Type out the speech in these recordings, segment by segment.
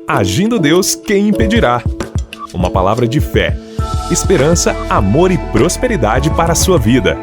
Agindo Deus, quem impedirá? Uma palavra de fé, esperança, amor e prosperidade para a sua vida.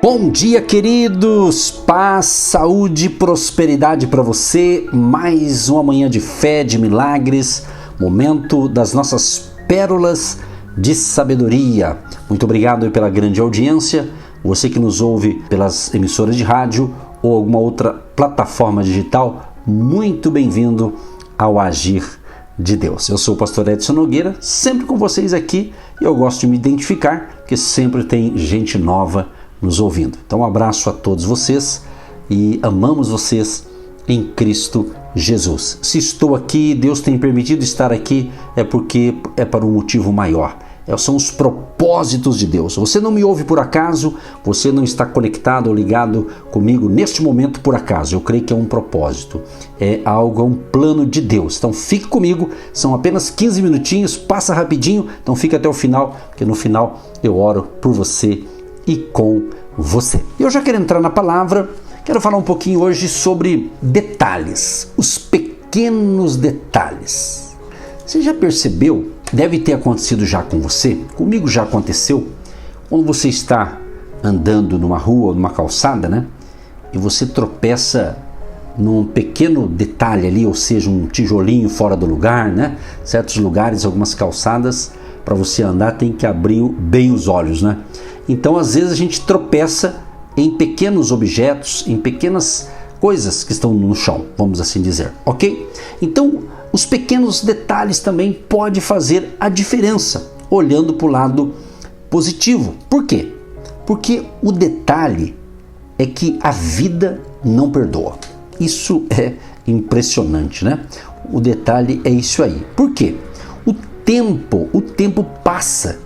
Bom dia, queridos! Paz, saúde e prosperidade para você. Mais uma manhã de fé, de milagres, momento das nossas pérolas de sabedoria. Muito obrigado pela grande audiência. Você que nos ouve pelas emissoras de rádio ou alguma outra plataforma digital, muito bem-vindo ao Agir de Deus. Eu sou o pastor Edson Nogueira, sempre com vocês aqui, e eu gosto de me identificar, porque sempre tem gente nova nos ouvindo. Então um abraço a todos vocês e amamos vocês em Cristo Jesus. Se estou aqui, Deus tem permitido estar aqui, é porque é para um motivo maior. São os propósitos de Deus. Você não me ouve por acaso, você não está conectado ou ligado comigo neste momento por acaso. Eu creio que é um propósito, é um plano de Deus. Então fique comigo, são apenas 15 minutinhos, passa rapidinho, então fique até o final, porque no final eu oro por você e com você. Eu já quero entrar na palavra, quero falar um pouquinho hoje sobre detalhes, os pequenos detalhes. Você já percebeu? Deve ter acontecido já com você, comigo já aconteceu, quando você está andando numa rua, numa calçada, né? E você tropeça num pequeno detalhe ali, ou seja, um tijolinho fora do lugar, né? Certos lugares, algumas calçadas, para você andar tem que abrir bem os olhos, né? Então, às vezes a gente tropeça em pequenos objetos, em pequenas coisas que estão no chão, vamos assim dizer, ok? Então, os pequenos detalhes também podem fazer a diferença, olhando para o lado positivo. Por quê? Porque o detalhe é que a vida não perdoa. Isso é impressionante, né? O detalhe é isso aí. Por quê? O tempo passa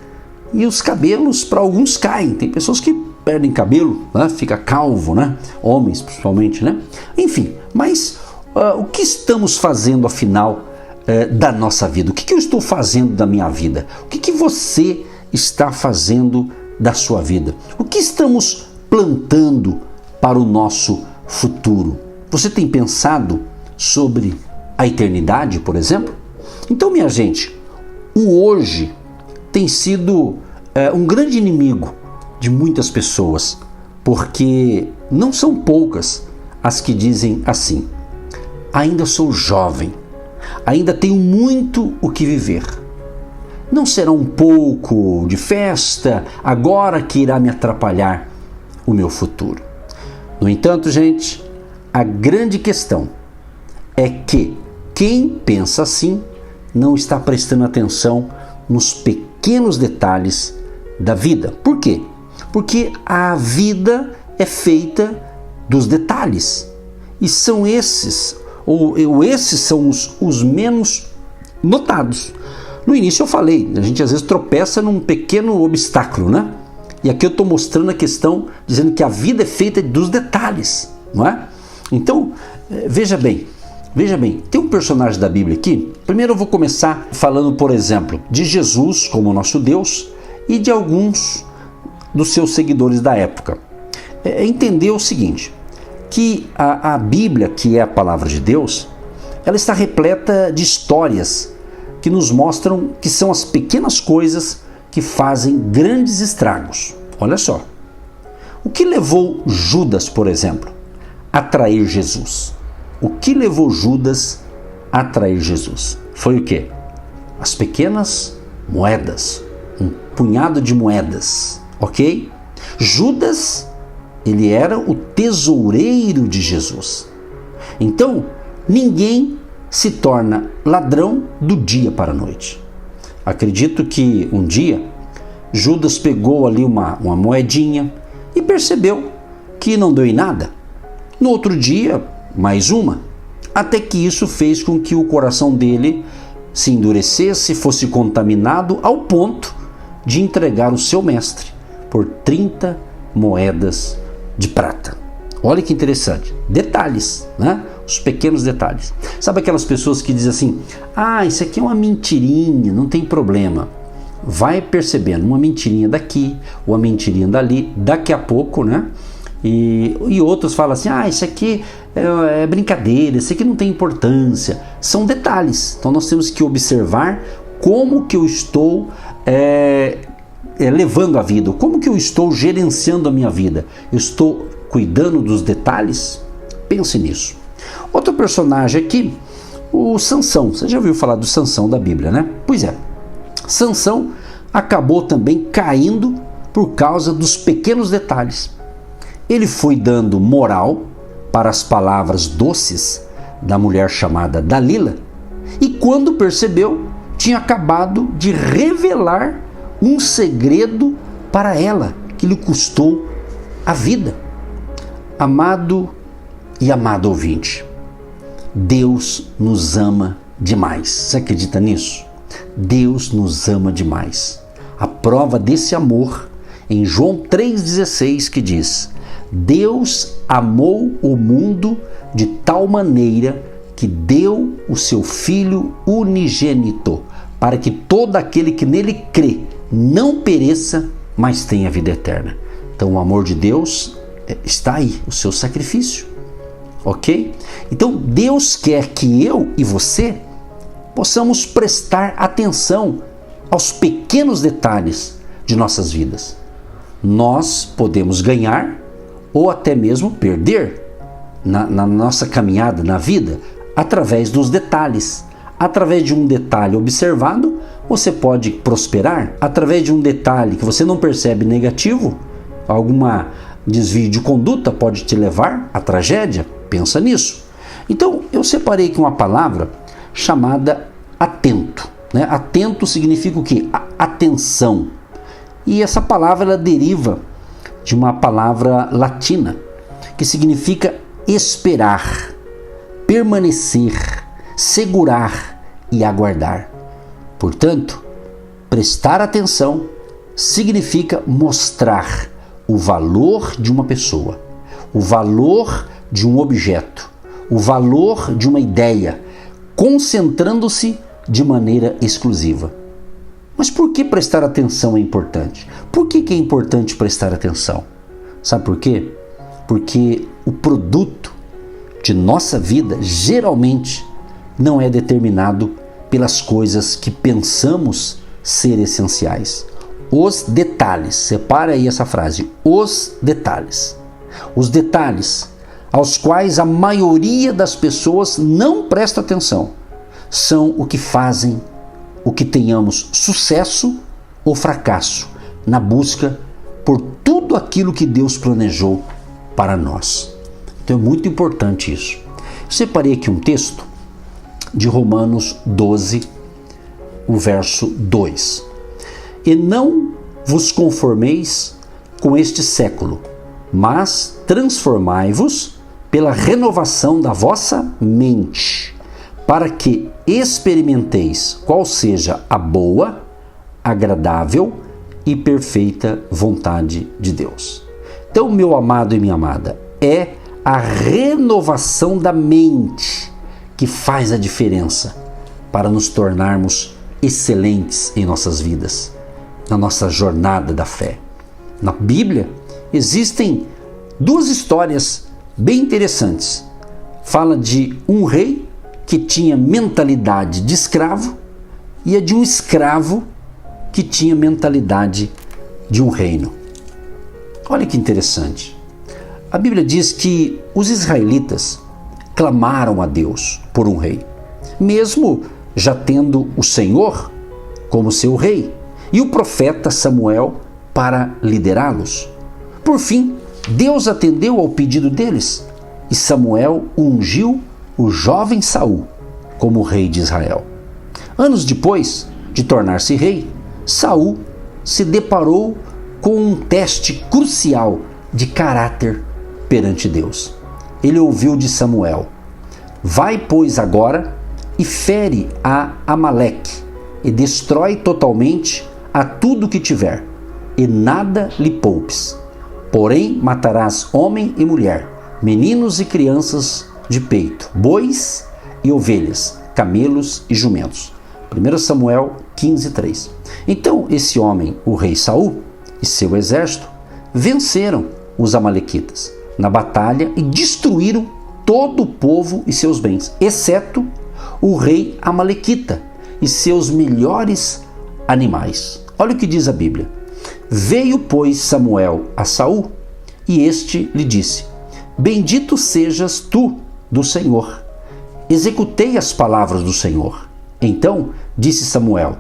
e os cabelos para alguns caem. Tem pessoas que perdem cabelo, né? Fica calvo, né? Homens principalmente, né? Enfim, mas o que estamos fazendo afinal da nossa vida? O que eu estou fazendo da minha vida? O que você está fazendo da sua vida? O que estamos plantando para o nosso futuro? Você tem pensado sobre a eternidade, por exemplo? Então, minha gente, o hoje tem sido um grande inimigo de muitas pessoas, porque não são poucas as que dizem assim: ainda sou jovem, ainda tenho muito o que viver. Não será um pouco de festa agora que irá me atrapalhar o meu futuro? No entanto, gente, a grande questão é que quem pensa assim não está prestando atenção nos pequenos detalhes da vida. Por quê? Porque a vida é feita dos detalhes. E são esses são os menos notados. No início eu falei, a gente às vezes tropeça num pequeno obstáculo, né? E aqui eu estou mostrando a questão, dizendo que a vida é feita dos detalhes, não é? Então, veja bem, tem um personagem da Bíblia aqui. Primeiro eu vou começar falando, por exemplo, de Jesus como nosso Deus e de alguns dos seus seguidores da época. Entender o seguinte, que a Bíblia, que é a palavra de Deus, ela está repleta de histórias que nos mostram que são as pequenas coisas que fazem grandes estragos. Olha só, o que levou Judas, por exemplo, a trair Jesus? O que levou Judas a trair Jesus? Foi o quê? As pequenas moedas, um punhado de moedas, ok? Judas, ele era o tesoureiro de Jesus. Então, ninguém se torna ladrão do dia para a noite. Acredito que um dia, Judas pegou ali uma moedinha e percebeu que não deu em nada. No outro dia, mais uma, até que isso fez com que o coração dele se endurecesse, fosse contaminado ao ponto de entregar o seu mestre por 30 moedas de prata. Olha que interessante. Detalhes, né? Os pequenos detalhes. Sabe aquelas pessoas que dizem assim: isso aqui é uma mentirinha, não tem problema. Vai percebendo uma mentirinha daqui, uma mentirinha dali, daqui a pouco, né? E outros falam assim, isso aqui é brincadeira, isso aqui não tem importância. São detalhes. Então nós temos que observar como que eu estou levando a vida, como que eu estou gerenciando a minha vida. Eu estou cuidando dos detalhes? Pense nisso. Outro personagem aqui, o Sansão. Você já ouviu falar do Sansão da Bíblia, né? Pois é. Sansão acabou também caindo por causa dos pequenos detalhes. Ele foi dando moral para as palavras doces da mulher chamada Dalila, e quando percebeu, tinha acabado de revelar um segredo para ela que lhe custou a vida. Amado e amado ouvinte, Deus nos ama demais. Você acredita nisso? Deus nos ama demais. A prova desse amor em João 3,16, que diz: Deus amou o mundo de tal maneira que deu o seu Filho unigênito, para que todo aquele que nele crê não pereça, mas tenha vida eterna. Então o amor de Deus está aí, o seu sacrifício. Ok? Então Deus quer que eu e você possamos prestar atenção aos pequenos detalhes de nossas vidas. Nós podemos ganhar ou até mesmo perder na nossa caminhada na vida através dos detalhes. Através de um detalhe observado, você pode prosperar. Através de um detalhe que você não percebe negativo, alguma desvio de conduta pode te levar à tragédia. Pensa nisso. Então, eu separei aqui uma palavra chamada atento. Né? Atento significa o quê? Atenção. E essa palavra ela deriva de uma palavra latina que significa esperar, permanecer, segurar e aguardar. Portanto, prestar atenção significa mostrar o valor de uma pessoa, o valor de um objeto, o valor de uma ideia, concentrando-se de maneira exclusiva. Mas por que prestar atenção é importante? Por que é importante prestar atenção? Sabe por quê? Porque o produto de nossa vida geralmente não é determinado pelas coisas que pensamos ser essenciais. Os detalhes, separa aí essa frase, os detalhes. Os detalhes aos quais a maioria das pessoas não presta atenção são o que fazem o que tenhamos sucesso ou fracasso na busca por tudo aquilo que Deus planejou para nós. Então é muito importante isso. Eu separei aqui um texto de Romanos 12, o verso 2. E não vos conformeis com este século, mas transformai-vos pela renovação da vossa mente, para que experimenteis qual seja a boa, agradável e perfeita vontade de Deus. Então, meu amado e minha amada, é a renovação da mente que faz a diferença para nos tornarmos excelentes em nossas vidas, na nossa jornada da fé. Na Bíblia existem duas histórias bem interessantes. Fala de um rei que tinha mentalidade de escravo e a de um escravo que tinha mentalidade de um reino. Olha que interessante. A Bíblia diz que os israelitas clamaram a Deus por um rei, mesmo já tendo o Senhor como seu rei e o profeta Samuel para liderá-los. Por fim, Deus atendeu ao pedido deles e Samuel ungiu o jovem Saul como rei de Israel. Anos depois de tornar-se rei, Saul se deparou com um teste crucial de caráter perante Deus. Ele ouviu de Samuel: vai, pois, agora e fere a Amaleque e destrói totalmente a tudo que tiver, e nada lhe poupes. Porém matarás homem e mulher, meninos e crianças de peito, bois e ovelhas, camelos e jumentos. 1 Samuel 15:3. Então esse homem, o rei Saul e seu exército, venceram os amalequitas na batalha e destruíram todo o povo e seus bens, exceto o rei amalequita e seus melhores animais. Olha o que diz a Bíblia. Veio, pois, Samuel a Saul, e este lhe disse: Bendito sejas tu do Senhor. Executei as palavras do Senhor. Então disse Samuel: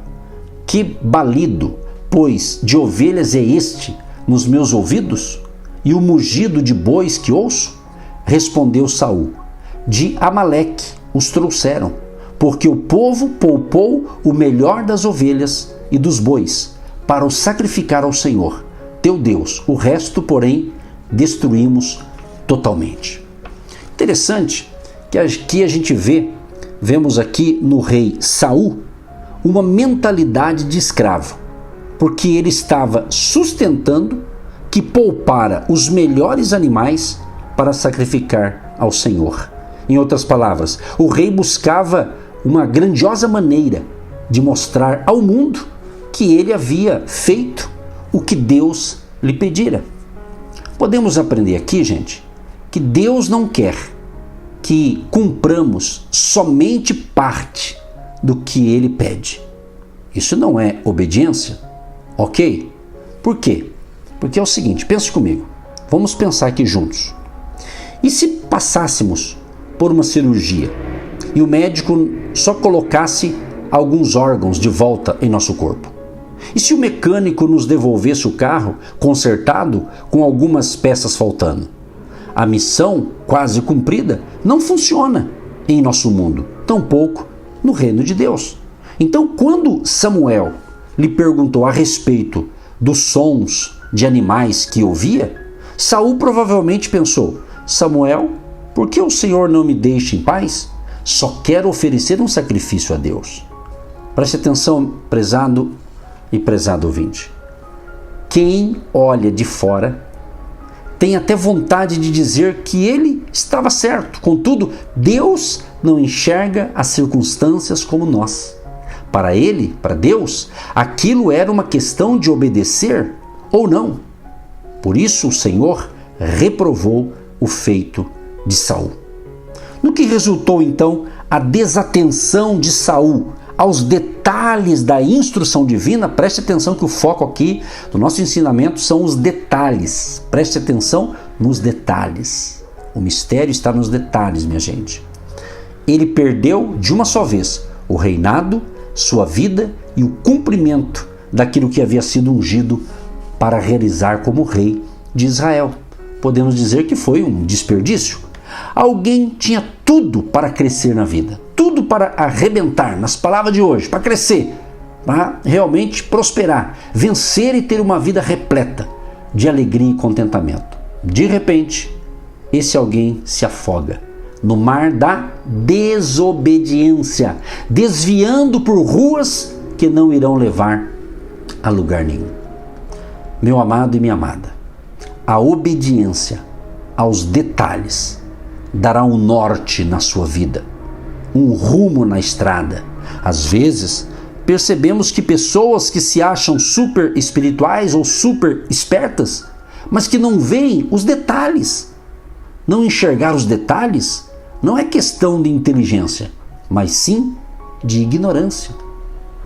Que balido, pois, de ovelhas é este nos meus ouvidos, e o mugido de bois que ouço? Respondeu Saul: De Amaleque os trouxeram, porque o povo poupou o melhor das ovelhas e dos bois, para o sacrificar ao Senhor, teu Deus. O resto, porém, destruímos totalmente. Interessante que aqui a gente vemos aqui no rei Saul uma mentalidade de escravo, porque ele estava sustentando que poupara os melhores animais para sacrificar ao Senhor. Em outras palavras, o rei buscava uma grandiosa maneira de mostrar ao mundo que ele havia feito o que Deus lhe pedira. Podemos aprender aqui, gente, que Deus não quer que cumpramos somente parte do que ele pede. Isso não é obediência, ok? Por quê? Porque é o seguinte, pense comigo, vamos pensar aqui juntos. E se passássemos por uma cirurgia e o médico só colocasse alguns órgãos de volta em nosso corpo? E se o mecânico nos devolvesse o carro consertado com algumas peças faltando? A missão quase cumprida não funciona em nosso mundo, tampouco no reino de Deus. Então, quando Samuel lhe perguntou a respeito dos sons de animais que ouvia, Saul provavelmente pensou: Samuel, por que o Senhor não me deixa em paz? Só quero oferecer um sacrifício a Deus. Preste atenção, prezado e prezado ouvinte. Quem olha de fora tem até vontade de dizer que ele estava certo. Contudo, Deus não enxerga as circunstâncias como nós. Para ele, para Deus, aquilo era uma questão de obedecer ou não. Por isso o Senhor reprovou o feito de Saul. No que resultou então a desatenção de Saul aos detalhes da instrução divina. Preste atenção que o foco aqui do nosso ensinamento são os detalhes. Preste atenção nos detalhes. O mistério está nos detalhes, minha gente. Ele perdeu de uma só vez o reinado, sua vida e o cumprimento daquilo que havia sido ungido para realizar como rei de Israel. Podemos dizer que foi um desperdício. Alguém tinha tudo para crescer na vida, tudo para arrebentar, nas palavras de hoje, para crescer, para realmente prosperar, vencer e ter uma vida repleta de alegria e contentamento. De repente, esse alguém se afoga no mar da desobediência, desviando por ruas que não irão levar a lugar nenhum. Meu amado e minha amada, a obediência aos detalhes dará um norte na sua vida, um rumo na estrada. Às vezes, percebemos que pessoas que se acham super espirituais ou super espertas, mas que não veem os detalhes. Não enxergar os detalhes não é questão de inteligência, mas sim de ignorância.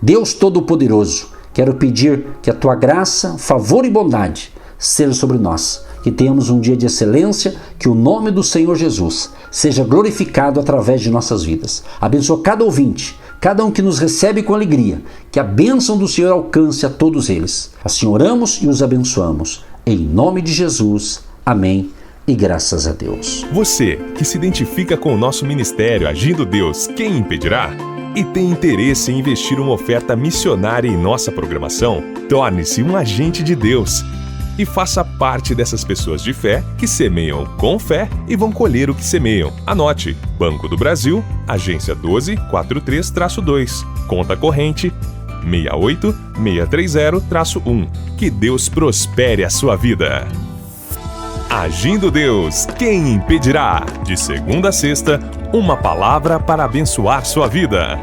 Deus Todo-Poderoso, quero pedir que a tua graça, favor e bondade seja sobre nós, que tenhamos um dia de excelência, que o nome do Senhor Jesus seja glorificado através de nossas vidas. Abençoa cada ouvinte, cada um que nos recebe com alegria, que a bênção do Senhor alcance a todos eles. Assim oramos e os abençoamos. Em nome de Jesus. Amém. E graças a Deus. Você que se identifica com o nosso ministério Agindo Deus, quem impedirá? E tem interesse em investir uma oferta missionária em nossa programação? Torne-se um agente de Deus e faça parte dessas pessoas de fé que semeiam com fé e vão colher o que semeiam. Anote: Banco do Brasil, agência 1243-2, conta corrente 68630-1. Que Deus prospere a sua vida. Agindo Deus, quem impedirá? De segunda a sexta, uma palavra para abençoar sua vida.